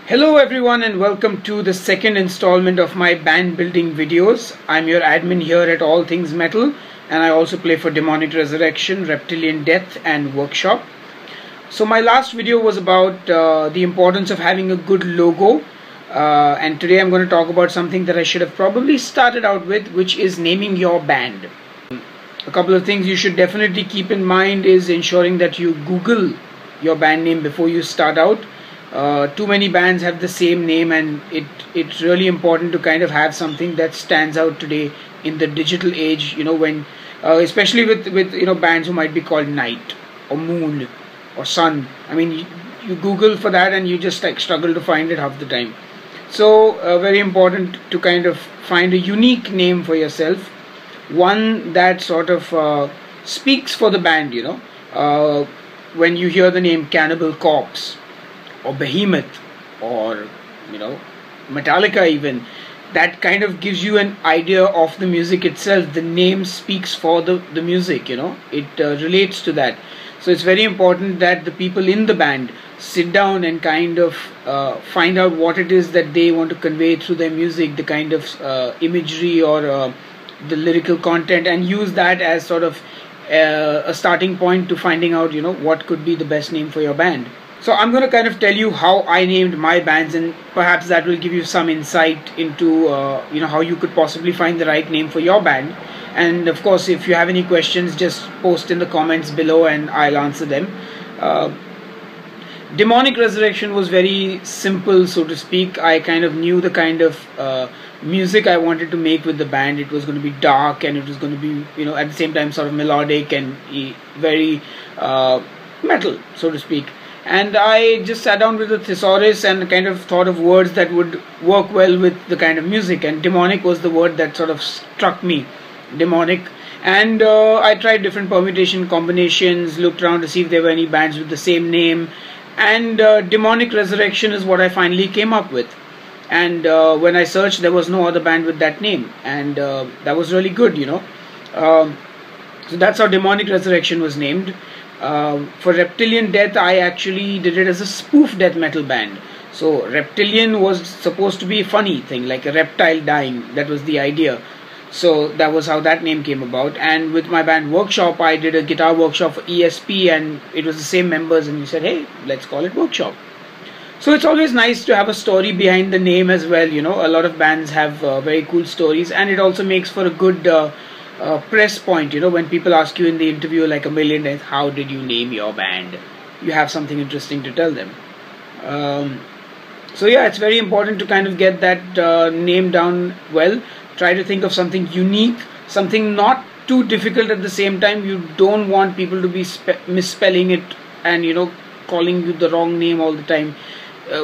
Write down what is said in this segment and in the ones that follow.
Hello everyone and welcome to the second installment of my band building videos. I'm your admin here at All Things Metal, and I also play for Demonic Resurrection, Reptilian Death and Workshop. So my last video was about the importance of having a good logo, and today I'm going to talk about something that I should have probably started out with, which is naming your band. A couple of things you should definitely keep in mind is ensuring that you Google your band name before you start out. Too many bands have the same name, and it's really important to kind of have something that stands out today in the digital age, when especially with bands who might be called Night or Moon or Sun. I mean, you Google for that and you just like struggle to find it half the time. So very important to kind of find a unique name for yourself, one that sort of speaks for the band. When you hear the name Cannibal Corpse or Behemoth or Metallica, even, that kind of gives you an idea of the music itself. The name speaks for the music, it relates to that. So it's very important that the people in the band sit down and kind of find out what it is that they want to convey through their music, the kind of imagery or the lyrical content, and use that as sort of a starting point to finding out what could be the best name for your band. So I'm going to kind of tell you how I named my bands, and perhaps that will give you some insight into how you could possibly find the right name for your band. And of course, if you have any questions, just post in the comments below and I'll answer them. Demonic Resurrection was very simple, so to speak. I kind of knew the kind of music I wanted to make with the band. It was going to be dark, and it was going to be at the same time sort of melodic and very metal, so to speak. And I just sat down with a thesaurus and kind of thought of words that would work well with the kind of music, and demonic was the word that sort of struck me. Demonic. And I tried different permutation combinations, looked around to see if there were any bands with the same name, and Demonic Resurrection is what I finally came up with. And when I searched, there was no other band with that name, and that was really good. So that's how Demonic Resurrection was named. For Reptilian Death, I actually did it as a spoof death metal band. So Reptilian was supposed to be a funny thing, like a reptile dying. That was the idea. So that was how that name came about. And with my band Workshop, I did a guitar workshop for ESP, and it was the same members, and we said, hey, let's call it Workshop. So it's always nice to have a story behind the name as well. A lot of bands have very cool stories, and it also makes for a good press point. When people ask you in the interview like a million times, how did you name your band? You have something interesting to tell them. So yeah, it's very important to kind of get that name down well. Try to think of something unique, something not too difficult at the same time. You don't want people to be misspelling it and calling you the wrong name all the time.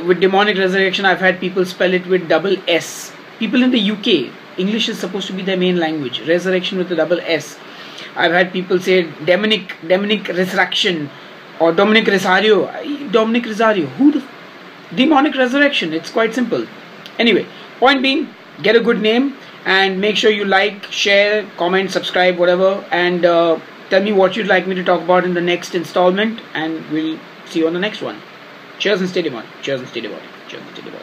With Demonic Resurrection, I've had people spell it with double S. People in the UK, English is supposed to be their main language. Resurrection with a double S. I've had people say Demonic Resurrection or Dominic Rosario. Dominic Rosario. Who the Demonic Resurrection? It's quite simple. Anyway, point being, get a good name and make sure you like, share, comment, subscribe, whatever, and tell me what you'd like me to talk about in the next installment, and we'll see you on the next one. Cheers and stay demonic. Cheers and stay demonic. Cheers and stay demonic.